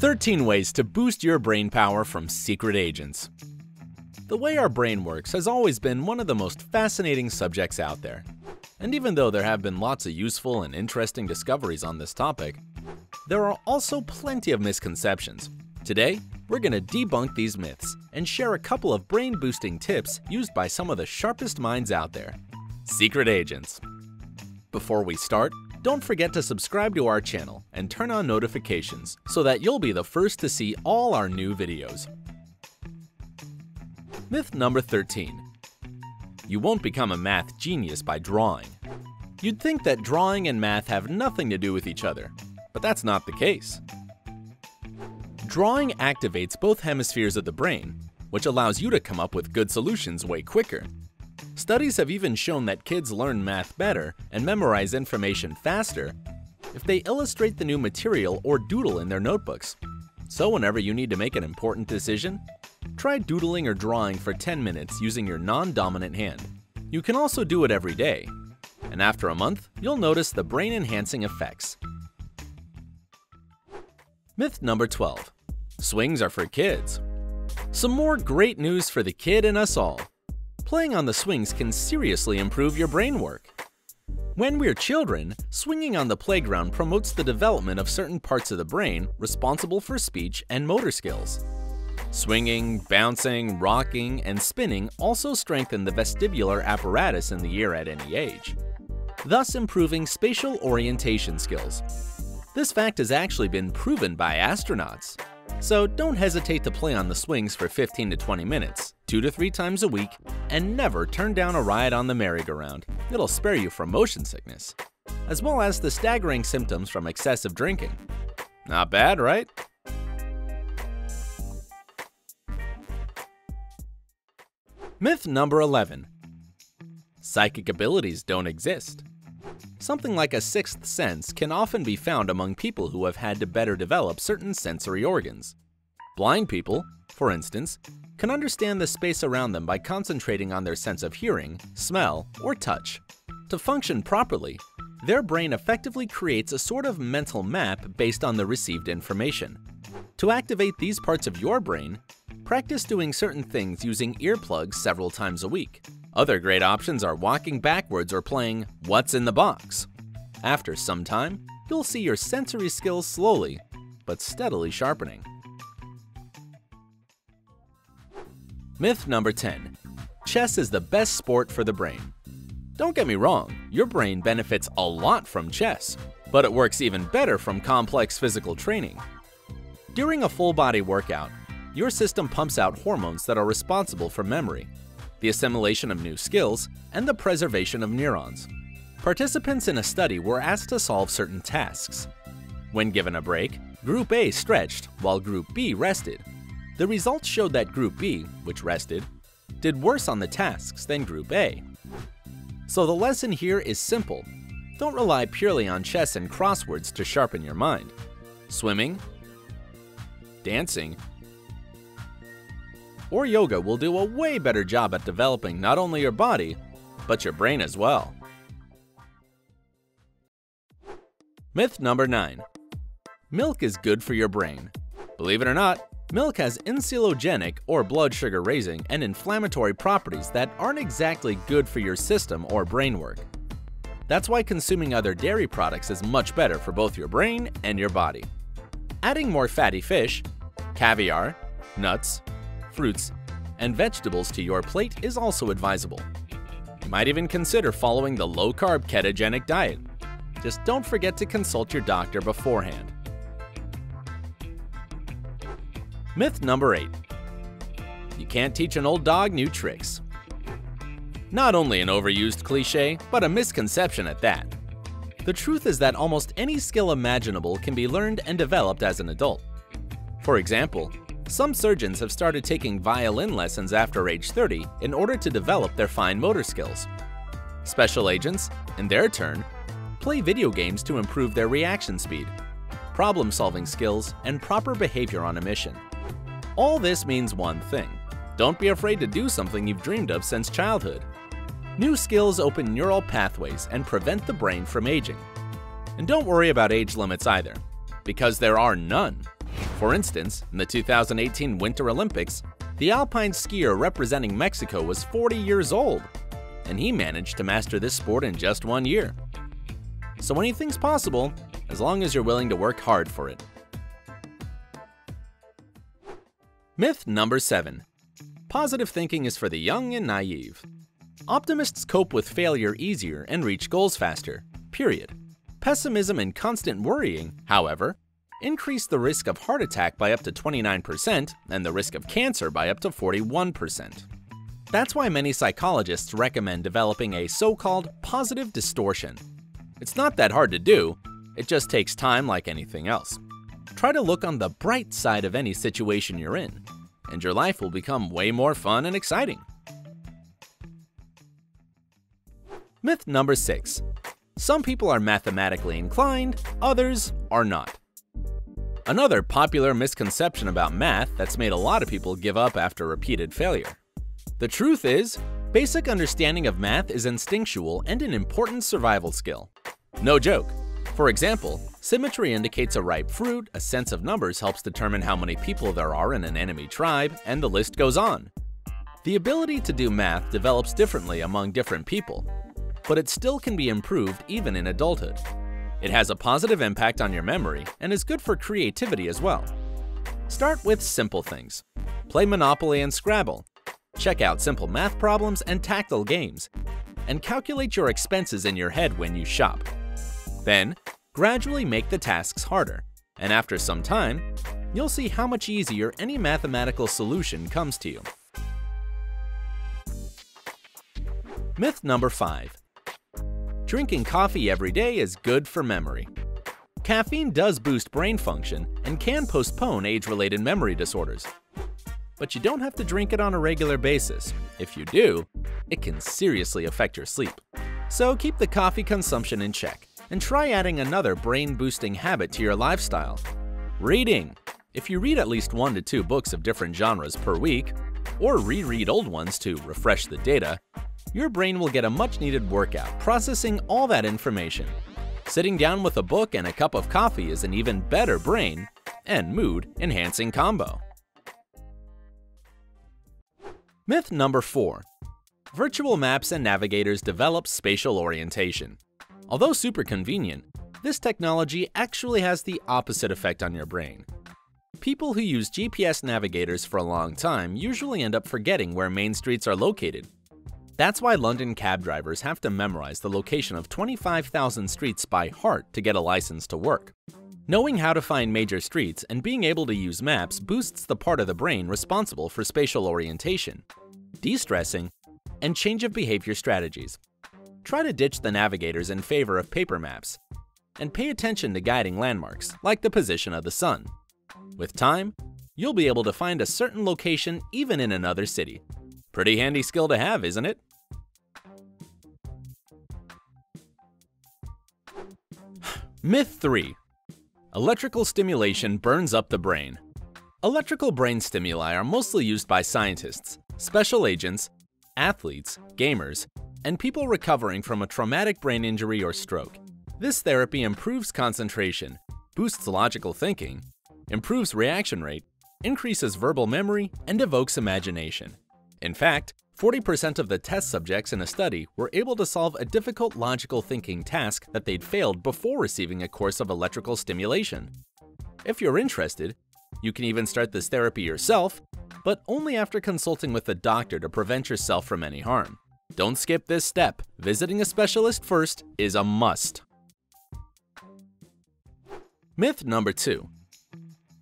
13 ways to boost your brain power from secret agents. The way our brain works has always been one of the most fascinating subjects out there. And even though there have been lots of useful and interesting discoveries on this topic, there are also plenty of misconceptions. Today, we're going to debunk these myths and share a couple of brain-boosting tips used by some of the sharpest minds out there. Secret agents. Before we start, don't forget to subscribe to our channel and turn on notifications so that you'll be the first to see all our new videos. Myth number 13. You won't become a math genius by drawing. You'd think that drawing and math have nothing to do with each other, but that's not the case. Drawing activates both hemispheres of the brain, which allows you to come up with good solutions way quicker. Studies have even shown that kids learn math better and memorize information faster if they illustrate the new material or doodle in their notebooks. So whenever you need to make an important decision, try doodling or drawing for 10 minutes using your non-dominant hand. You can also do it every day, and after a month, you'll notice the brain-enhancing effects. Myth number 12. Swings are for kids. Some more great news for the kid in us all. Playing on the swings can seriously improve your brain work. When we're children, swinging on the playground promotes the development of certain parts of the brain responsible for speech and motor skills. Swinging, bouncing, rocking, and spinning also strengthen the vestibular apparatus in the ear at any age, thus improving spatial orientation skills. This fact has actually been proven by astronauts. So don't hesitate to play on the swings for 15 to 20 minutes, 2 to 3 times a week, and never turn down a ride on the merry-go-round. It'll spare you from motion sickness, as well as the staggering symptoms from excessive drinking. Not bad, right? Myth number 11. Psychic abilities don't exist. Something like a sixth sense can often be found among people who have had to better develop certain sensory organs. Blind people, for instance, can understand the space around them by concentrating on their sense of hearing, smell, or touch. To function properly, their brain effectively creates a sort of mental map based on the received information. To activate these parts of your brain, practice doing certain things using earplugs several times a week. Other great options are walking backwards or playing What's in the Box. After some time, you'll see your sensory skills slowly, but steadily sharpening. Myth number 10. Chess is the best sport for the brain. Don't get me wrong, your brain benefits a lot from chess, but it works even better from complex physical training. During a full-body workout, your system pumps out hormones that are responsible for memory, the assimilation of new skills, and the preservation of neurons. Participants in a study were asked to solve certain tasks. When given a break, Group A stretched while Group B rested. The results showed that Group B, which rested, did worse on the tasks than Group A. So the lesson here is simple. Don't rely purely on chess and crosswords to sharpen your mind. Swimming, dancing, or yoga will do a way better job at developing not only your body, but your brain as well. Myth number 9. Milk is good for your brain. Believe it or not, milk has insulogenic or blood sugar raising and inflammatory properties that aren't exactly good for your system or brain work. That's why consuming other dairy products is much better for both your brain and your body. Adding more fatty fish, caviar, nuts, fruits, and vegetables to your plate is also advisable. You might even consider following the low-carb ketogenic diet. Just don't forget to consult your doctor beforehand. Myth number 8. You can't teach an old dog new tricks. Not only an overused cliche, but a misconception at that. The truth is that almost any skill imaginable can be learned and developed as an adult. For example, some surgeons have started taking violin lessons after age 30 in order to develop their fine motor skills. Special agents, in their turn, play video games to improve their reaction speed, problem-solving skills, and proper behavior on a mission. All this means one thing: don't be afraid to do something you've dreamed of since childhood. New skills open neural pathways and prevent the brain from aging. And don't worry about age limits either, because there are none. For instance, in the 2018 Winter Olympics, the alpine skier representing Mexico was 40 years old, and he managed to master this sport in just 1 year. So anything's possible, as long as you're willing to work hard for it. Myth number 7. Positive thinking is for the young and naive. Optimists cope with failure easier and reach goals faster, period. Pessimism and constant worrying, however, increase the risk of heart attack by up to 29% and the risk of cancer by up to 41%. That's why many psychologists recommend developing a so-called positive distortion. It's not that hard to do, it just takes time like anything else. Try to look on the bright side of any situation you're in, and your life will become way more fun and exciting. Myth number 6. Some people are mathematically inclined, others are not. Another popular misconception about math that's made a lot of people give up after repeated failure. The truth is, basic understanding of math is instinctual and an important survival skill. No joke. For example, symmetry indicates a ripe fruit, a sense of numbers helps determine how many people there are in an enemy tribe, and the list goes on. The ability to do math develops differently among different people, but it still can be improved even in adulthood. It has a positive impact on your memory and is good for creativity as well. Start with simple things. Play Monopoly and Scrabble. Check out simple math problems and tactile games. And calculate your expenses in your head when you shop. Then, gradually make the tasks harder. And after some time, you'll see how much easier any mathematical solution comes to you. Myth number 5. Drinking coffee every day is good for memory. Caffeine does boost brain function and can postpone age-related memory disorders. But you don't have to drink it on a regular basis. If you do, it can seriously affect your sleep. So keep the coffee consumption in check and try adding another brain-boosting habit to your lifestyle. Reading. If you read at least 1 to 2 books of different genres per week, or reread old ones to refresh the data, your brain will get a much-needed workout processing all that information. Sitting down with a book and a cup of coffee is an even better brain and mood-enhancing combo. Myth number 4. Virtual maps and navigators develop spatial orientation. Although super convenient, this technology actually has the opposite effect on your brain. People who use GPS navigators for a long time usually end up forgetting where main streets are located. That's why London cab drivers have to memorize the location of 25,000 streets by heart to get a license to work. Knowing how to find major streets and being able to use maps boosts the part of the brain responsible for spatial orientation, de-stressing, and change of behavior strategies. Try to ditch the navigators in favor of paper maps, and pay attention to guiding landmarks like the position of the sun. With time, you'll be able to find a certain location even in another city. Pretty handy skill to have, isn't it? Myth 3. Electrical stimulation burns up the brain. Electrical brain stimuli are mostly used by scientists, special agents, athletes, gamers, and people recovering from a traumatic brain injury or stroke. This therapy improves concentration, boosts logical thinking, improves reaction rate, increases verbal memory, and evokes imagination. In fact, 40% of the test subjects in a study were able to solve a difficult logical thinking task that they'd failed before receiving a course of electrical stimulation. If you're interested, you can even start this therapy yourself, but only after consulting with a doctor to prevent yourself from any harm. Don't skip this step. Visiting a specialist first is a must. Myth number 2.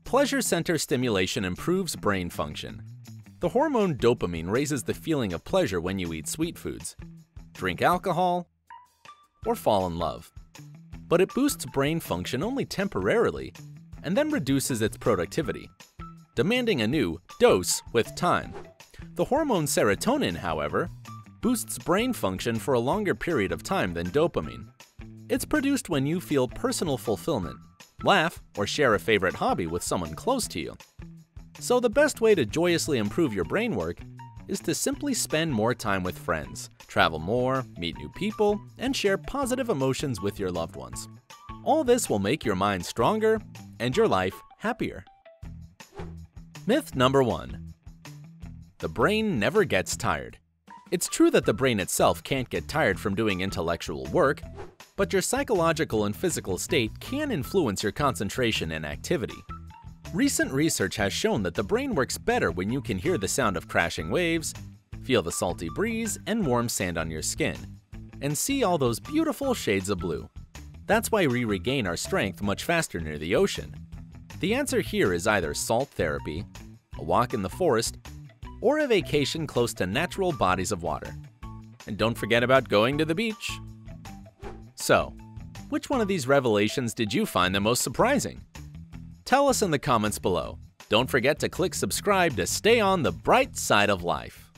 Pleasure center stimulation improves brain function. The hormone dopamine raises the feeling of pleasure when you eat sweet foods, drink alcohol, or fall in love. But it boosts brain function only temporarily and then reduces its productivity, demanding a new dose with time. The hormone serotonin, however, boosts brain function for a longer period of time than dopamine. It's produced when you feel personal fulfillment, laugh, or share a favorite hobby with someone close to you. So the best way to joyously improve your brain work is to simply spend more time with friends, travel more, meet new people, and share positive emotions with your loved ones. All this will make your mind stronger and your life happier. Myth number 1. The brain never gets tired. It's true that the brain itself can't get tired from doing intellectual work, but your psychological and physical state can influence your concentration and activity. Recent research has shown that the brain works better when you can hear the sound of crashing waves, feel the salty breeze and warm sand on your skin, and see all those beautiful shades of blue. That's why we regain our strength much faster near the ocean. The answer here is either salt therapy, a walk in the forest, or a vacation close to natural bodies of water. And don't forget about going to the beach. So, which one of these revelations did you find the most surprising? Tell us in the comments below. Don't forget to click subscribe to stay on the bright side of life.